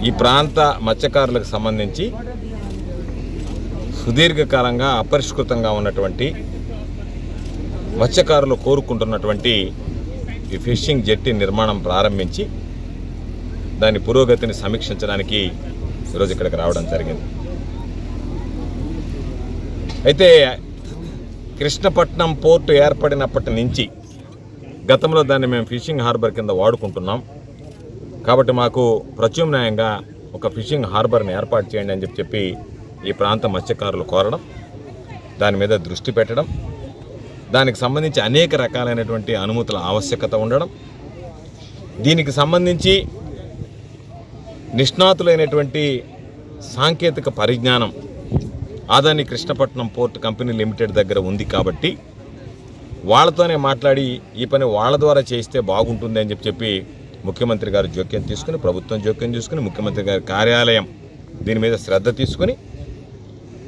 ఈ ప్రాంత మత్స్యకారులకు సంబంధించి సుదీర్ఘకాలంగా అపరిష్కృతంగా ఉన్నటువంటి మత్స్యకారులు కోరుకుంటున్నటువంటి ఈ ఫిషింగ్ జెట్టి నిర్మాణం ప్రారంభించి దాని పురోగతిని సమీక్షించడానికి ఈరోజు ఇక్కడికి రావడం జరిగింది. అయితే కృష్ణపట్నం పోర్టు ఏర్పడినప్పటి నుంచి గతంలో దాన్ని మేము ఫిషింగ్ హార్బర్ కింద వాడుకుంటున్నాం. కాబట్టి మాకు ప్రత్యామ్నాయంగా ఒక ఫిషింగ్ హార్బర్ని ఏర్పాటు చేయండి అని చెప్పి ఈ ప్రాంత మత్స్యకారులు కోరడం, దాని మీద దృష్టి పెట్టడం, దానికి సంబంధించి అనేక రకాలైనటువంటి అనుమతుల ఆవశ్యకత ఉండడం, దీనికి సంబంధించి నిష్ణాతులైనటువంటి సాంకేతిక పరిజ్ఞానం Adani Krishnapatnam port company limited దగ్గర ఉంది. కాబట్టి వాళ్ళతోనే మాట్లాడి ఈ పని వాళ్ళ ద్వారా చేస్తే బాగుంటుంది అని చెప్పి ముఖ్యమంత్రి గారు జోక్యం తీసుకుని, ప్రభుత్వం జోక్యం తీసుకుని, ముఖ్యమంత్రి గారి కార్యాలయం దీని మీద శ్రద్ధ తీసుకుని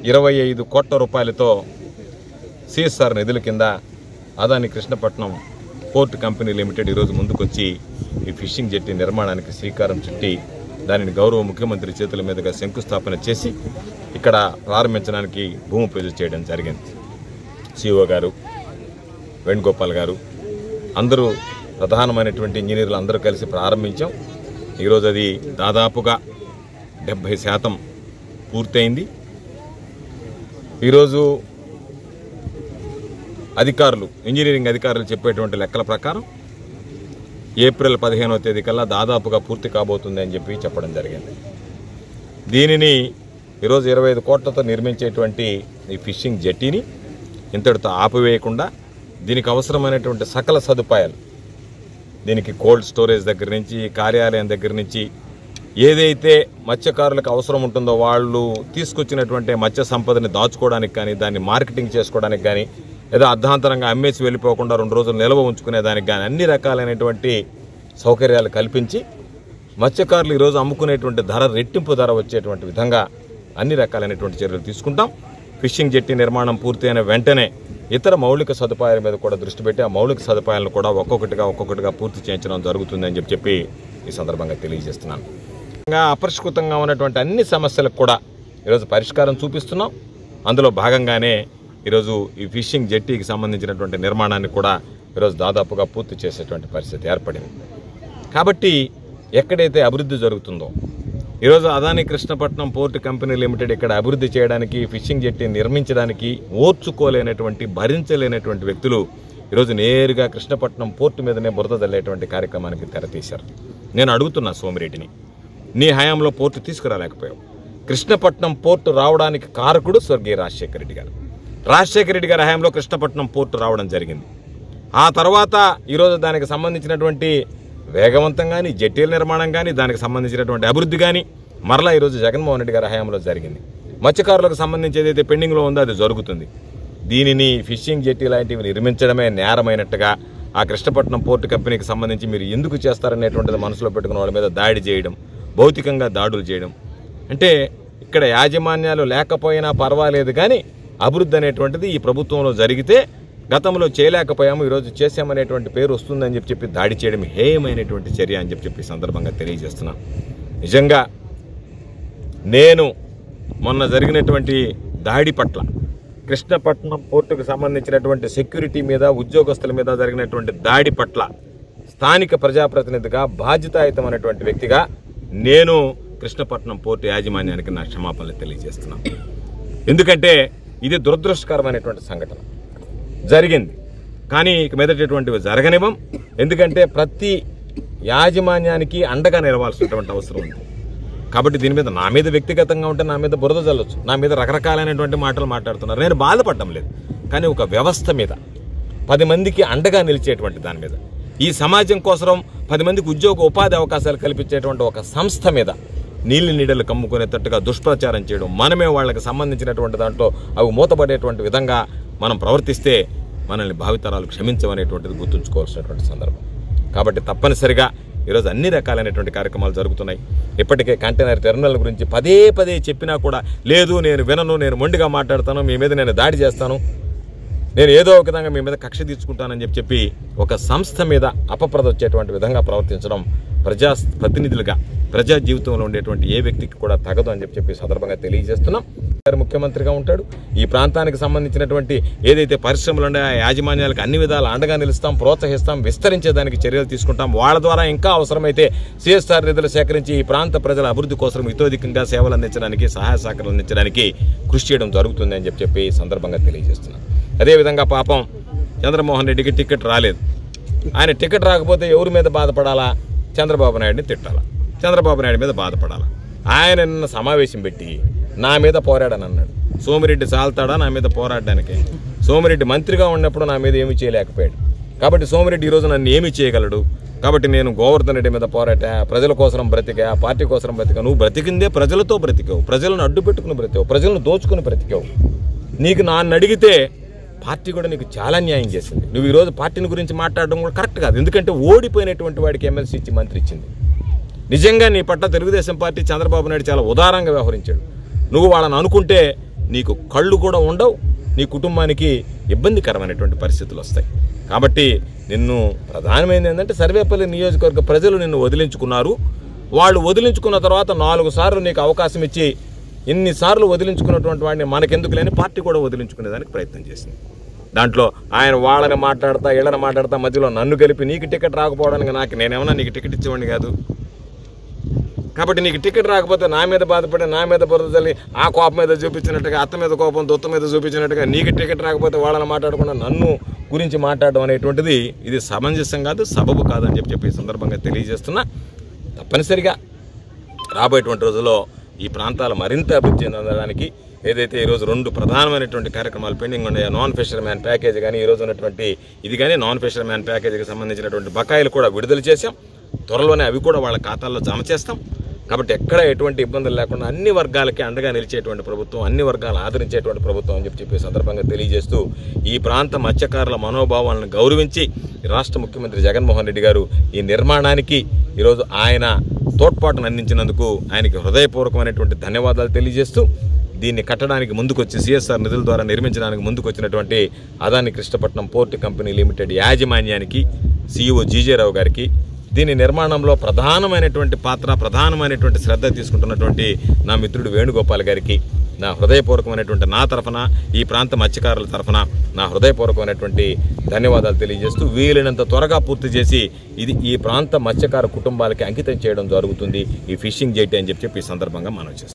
25 కోట్ల రూపాయలతో సిఎస్ఆర్ నిధుల కింద Adani Krishnapatnam port company limited ఈరోజు ముందుకొచ్చి ఈ ఫిషింగ్ జెట్టి నిర్మాణానికి శ్రీకారం చుట్టి దానిని గౌరవ ముఖ్యమంత్రి చేతుల మీదుగా శంకుస్థాపన చేసి ఇక్కడ ప్రారంభించడానికి భూమి పూజ చేయడం జరిగింది. సిఇఓ గారు, వేణుగోపాల్ గారు, అందరూ ప్రధానమైనటువంటి ఇంజనీర్లు అందరూ కలిసి ప్రారంభించాం. ఈరోజు అది దాదాపుగా 70% పూర్తయింది. ఈరోజు అధికారులు, ఇంజనీరింగ్ అధికారులు చెప్పేటువంటి లెక్కల ప్రకారం ఏప్రిల్ 15వ తేదీ కల్లా దాదాపుగా పూర్తి కాబోతుంది అని చెప్పడం జరిగింది. దీనిని ఈరోజు 25 కోట్లతో నిర్మించేటువంటి ఈ ఫిషింగ్ జెట్టీని ఇంతటితో ఆపివేయకుండా దీనికి అవసరమైనటువంటి సకల సదుపాయాలు, దీనికి కోల్డ్ స్టోరేజ్ దగ్గర నుంచి, కార్యాలయం దగ్గర నుంచి ఏదైతే మత్స్యకారులకు అవసరం ఉంటుందో వాళ్ళు తీసుకొచ్చినటువంటి మత్స్య సంపదని దాచుకోవడానికి కానీ, దాన్ని మార్కెటింగ్ చేసుకోవడానికి కానీ, ఏదో అర్ధాంతరంగా అమ్మేసి వెళ్ళిపోకుండా 2 రోజులు నిల్వ ఉంచుకునేదానికి కానీ అన్ని రకాలైనటువంటి సౌకర్యాలు కల్పించి మత్స్యకారులు ఈరోజు అమ్ముకునేటువంటి ధర రెట్టింపు ధర వచ్చేటువంటి విధంగా అన్ని రకాలైనటువంటి చర్యలు తీసుకుంటాం. ఫిషింగ్ జెట్టి నిర్మాణం పూర్తయిన వెంటనే ఇతర మౌలిక సదుపాయాల మీద కూడా దృష్టి పెట్టి ఆ మౌలిక సదుపాయాలను కూడా ఒక్కొక్కటిగా పూర్తి చేయించడం జరుగుతుందని చెప్పి ఈ సందర్భంగా తెలియజేస్తున్నాను. అపరిష్కృతంగా ఉన్నటువంటి అన్ని సమస్యలకు కూడా ఈరోజు పరిష్కారం చూపిస్తున్నాం. అందులో భాగంగానే ఈరోజు ఈ ఫిషింగ్ జెట్టీకి సంబంధించినటువంటి నిర్మాణాన్ని కూడా ఈరోజు దాదాపుగా పూర్తి చేసేటువంటి పరిస్థితి ఏర్పడింది. కాబట్టి ఎక్కడైతే అభివృద్ధి జరుగుతుందో ఈరోజు Adani Krishnapatnam port company limited ఇక్కడ అభివృద్ధి చేయడానికి, ఫిషింగ్ జెట్టి నిర్మించడానికి ఓర్చుకోలేనటువంటి, భరించలేనటువంటి వ్యక్తులు ఈరోజు నేరుగా కృష్ణపట్నం పోర్టు మీదనే బురద జల్లేటువంటి కార్యక్రమానికి తెరతీశారు. నేను అడుగుతున్నా సోమిరెడ్డిని, నీ హయాంలో పోర్టు తీసుకురాలేకపోయావు. కృష్ణపట్నం పోర్టు రావడానికి కారకుడు స్వర్గీయ రాజశేఖర రెడ్డి గారు. రాజశేఖర రెడ్డి గారి హయాంలో కృష్ణపట్నం పోర్టు రావడం జరిగింది. ఆ తర్వాత ఈరోజు దానికి సంబంధించినటువంటి వేగవంతం కానీ, జెట్టీల నిర్మాణం కానీ, దానికి సంబంధించినటువంటి అభివృద్ధి కానీ మరలా ఈరోజు జగన్మోహన్ రెడ్డి గారి హయాంలో జరిగింది. మత్స్యకారులకు సంబంధించి ఏదైతే పెండింగ్లో ఉందో అది జరుగుతుంది. దీనిని ఫిషింగ్ జెట్టి లాంటివి నిర్మించడమే నేరమైనట్టుగా ఆ కృష్ణపట్నం పోర్టు కంపెనీకి సంబంధించి మీరు ఎందుకు చేస్తారనేటువంటిది మనసులో పెట్టుకున్న వాళ్ళ మీద దాడి చేయడం, భౌతికంగా దాడులు చేయడం, అంటే ఇక్కడ యాజమాన్యాలు లేకపోయినా పర్వాలేదు కానీ అభివృద్ధి అనేటువంటిది ఈ ప్రభుత్వంలో జరిగితే గతంలో చేయలేకపోయాము, ఈరోజు చేసామనేటువంటి పేరు వస్తుందని చెప్పి దాడి చేయడం హేయమైనటువంటి చర్య అని చెప్పి సందర్భంగా తెలియజేస్తున్నాను. నిజంగా నేను మొన్న జరిగినటువంటి దాడి పట్ల, కృష్ణపట్నం పోర్టుకు సంబంధించినటువంటి సెక్యూరిటీ మీద, ఉద్యోగస్తుల మీద జరిగినటువంటి దాడి పట్ల స్థానిక ప్రజాప్రతినిధిగా, బాధ్యతాయుతమైనటువంటి వ్యక్తిగా నేను కృష్ణపట్నం పోర్టు యాజమాన్యానికి నా క్షమాపణలు తెలియజేస్తున్నాను. ఎందుకంటే ఇది దురదృష్టకరమైనటువంటి సంఘటన జరిగింది. కానీ ఇక మీదటటువంటివి జరగనివ్వం. ఎందుకంటే ప్రతి యాజమాన్యానికి అండగా నిలవాల్సినటువంటి అవసరం ఉంది. కాబట్టి దీని మీద నా మీద వ్యక్తిగతంగా ఉంటే నా మీద బురద జల్లొచ్చు, నా మీద రకరకాలైనటువంటి మాటలు మాట్లాడుతున్నారు. నేను బాధపడడం లేదు. కానీ ఒక వ్యవస్థ మీద 10 మందికి అండగా నిలిచేటువంటి దాని మీద, ఈ సమాజం కోసం 10 మందికి ఉపాధి అవకాశాలు కల్పించేటువంటి ఒక సంస్థ మీద నీళ్ళు నీడలు కమ్ముకునేటట్టుగా దుష్ప్రచారం చేయడం, మనమే వాళ్ళకి సంబంధించినటువంటి దాంట్లో అవి మూతపడేటువంటి విధంగా మనం ప్రవర్తిస్తే మనల్ని భావితరాలు క్షమించమనేటువంటిది గుర్తుంచుకోవాల్సినటువంటి సందర్భం. కాబట్టి తప్పనిసరిగా ఈరోజు అన్ని రకాలైనటువంటి కార్యక్రమాలు జరుగుతున్నాయి. ఇప్పటికే కంటైనర్ టెర్మినల్ గురించి పదే చెప్పినా కూడా లేదు, నేను వినను, నేను మొండిగా మాట్లాడతాను, మీ మీద నేను దాడి చేస్తాను. నేను ఏదో ఒక విధంగా మీ మీద కక్ష తీర్చుకుంటానని చెప్పి ఒక సంస్థ మీద అపప్రద వచ్చేటువంటి విధంగా ప్రవర్తించడం ప్రతినిధులుగా ప్రజా జీవితంలో ఉండేటువంటి ఏ వ్యక్తికి కూడా తగదు అని చెప్పి సందర్భంగా తెలియజేస్తున్నాం. ముఖ్యమంత్రిగా ఉంటాడు. ఈ ప్రాంతానికి సంబంధించినటువంటి ఏదైతే పరిశ్రమలు ఉన్నాయో ఆ యాజమాన్యాలకు అన్ని విధాలు అండగా నిలుస్తాం, ప్రోత్సహిస్తాం, విస్తరించేదానికి చర్యలు తీసుకుంటాం. వాళ్ళ ద్వారా ఇంకా అవసరమైతే సిఎస్ఆర్ నిధులు సేకరించి ఈ ప్రాంత ప్రజల అభివృద్ధి కోసం ఇతోధికంగా సేవలు అందించడానికి, సహాయ సహకారాలు అందించడానికి కృషి చేయడం జరుగుతుంది అని చెప్పి సందర్భంగా తెలియజేస్తున్నాం. అదేవిధంగా పాపం చంద్రమోహన్ రెడ్డికి టికెట్ రాలేదు. ఆయన టికెట్ రాకపోతే ఎవరి మీద బాధపడాలా? చంద్రబాబు నాయుడిని తిట్టాలా, చంద్రబాబు నాయుడు మీద బాధపడాలా. ఆయన నిన్న సమావేశం పెట్టి నా మీద పోరాడని అన్నాడు. సోమిరెడ్డి చాలుతాడా నా మీద పోరాడడానికి? సోమిరెడ్డి మంత్రిగా ఉన్నప్పుడు నా మీద ఏమీ చేయలేకపోయాడు. కాబట్టి సోమిరెడ్డి ఈరోజు నన్ను ఏమీ చేయగలడు. కాబట్టి నేను గోవర్ధన్ రెడ్డి మీద పోరాటా, ప్రజల కోసం బ్రతికా, పార్టీ కోసం బ్రతికా. నువ్వు బ్రతికిందే ప్రజలతో బ్రతికావు, ప్రజలను అడ్డు పెట్టుకుని బ్రతికావు, ప్రజలను దోచుకుని బ్రతికావు. నీకు నన్ను అడిగితే పార్టీ కూడా నీకు చాలా న్యాయం చేసింది. నువ్వు ఈరోజు పార్టీని గురించి మాట్లాడడం కూడా కరెక్ట్ కాదు. ఎందుకంటే ఓడిపోయినటువంటి వాడికి ఎమ్మెల్సీ ఇచ్చి మంత్రి ఇచ్చింది. నిజంగా నీ పట్ల తెలుగుదేశం పార్టీ చంద్రబాబు నాయుడు చాలా ఉదారంగా వ్యవహరించాడు. నువ్వు వాళ్ళని అనుకుంటే నీకు కళ్ళు కూడా ఉండవు, నీ కుటుంబానికి ఇబ్బందికరమైనటువంటి పరిస్థితులు వస్తాయి. కాబట్టి నిన్ను ప్రధానమైనది ఏంటంటే సర్వేపల్లి నియోజకవర్గ ప్రజలు నిన్ను వదిలించుకున్నారు. వాళ్ళు వదిలించుకున్న తర్వాత 4 సార్లు నీకు అవకాశం ఇచ్చి ఇన్నిసార్లు వదిలించుకున్నటువంటి వాడిని మనకెందుకు లేని పార్టీ కూడా వదిలించుకునేదానికి ప్రయత్నం చేసింది. దాంట్లో ఆయన వాళ్ళని మాట్లాడతా వీళ్ళని మాట్లాడతా మధ్యలో నన్ను కలిపి నీకు టికెట్ రాకపోవడానికి నేనేమన్నా నీకు టికెట్ ఇచ్చేవాడిని కాదు. కాబట్టి నీకు టికెట్ రాకపోతే నా మీద బాధపడి నా మీద బురద చల్లి ఆ కోపం మీద చూపించినట్టుగా, అత్త మీద కోపం దొత్త మీద చూపించినట్టుగా నీకు టికెట్ రాకపోతే వాళ్ళని మాట్లాడకుండా నన్ను గురించి మాట్లాడడం అనేటువంటిది ఇది సమంజసం కాదు, సబబు కాదని చెప్పి ఈ సందర్భంగా తెలియజేస్తున్నా. తప్పనిసరిగా రాబోయేటువంటి రోజుల్లో ఈ ప్రాంతాలు మరింత అభివృద్ధి చెందడానికి ఏదైతే ఈరోజు 2 ప్రధానమైనటువంటి కార్యక్రమాలు పెండింగ్ ఉన్నాయో, నాన్ ఫిషర్మ్యాన్ ప్యాకేజ్ కానీ ఈరోజు ఉన్నటువంటి ఇది కానీ నాన్ ఫిషర్మ్యాన్ ప్యాకేజీకి సంబంధించినటువంటి బకాయిలు కూడా విడుదల చేశాం. త్వరలోనే అవి కూడా వాళ్ళ ఖాతాల్లో జమ చేస్తాం. కాబట్టి ఎక్కడ ఎటువంటి ఇబ్బందులు లేకుండా అన్ని వర్గాలకి అండగా నిలిచేటువంటి ప్రభుత్వం, అన్ని వర్గాలను ఆదరించేటువంటి ప్రభుత్వం అని చెప్పి సందర్భంగా తెలియజేస్తూ ఈ ప్రాంత మత్స్యకారుల మనోభావాలను గౌరవించి రాష్ట్ర ముఖ్యమంత్రి జగన్మోహన్ రెడ్డి గారు ఈ నిర్మాణానికి ఈరోజు ఆయన తోడ్పాటును అందించినందుకు ఆయనకి హృదయపూర్వకమైనటువంటి ధన్యవాదాలు తెలియజేస్తూ దీన్ని కట్టడానికి ముందుకొచ్చి సిఎస్ఆర్ నిధుల ద్వారా నిర్మించడానికి ముందుకొచ్చినటువంటి Adani Krishnapatnam port company limited యాజమాన్యానికి, CEO జీజే రావు గారికి, దీని నిర్మాణంలో ప్రధానమైనటువంటి పాత్ర, ప్రధానమైనటువంటి శ్రద్ధ తీసుకుంటున్నటువంటి నా మిత్రుడు వేణుగోపాల్ గారికి నా హృదయపూర్వకమైనటువంటి నా తరఫున, ఈ ప్రాంత మత్స్యకారుల తరఫున నా హృదయపూర్వకమైనటువంటి ధన్యవాదాలు తెలియజేస్తూ వీలైనంత త్వరగా పూర్తి చేసి ఇది ఈ ప్రాంత మత్స్యకార కుటుంబాలకి అంకితం చేయడం జరుగుతుంది ఈ ఫిషింగ్ జెట్ అని చెప్పి ఈ సందర్భంగా మనం చేస్తాం.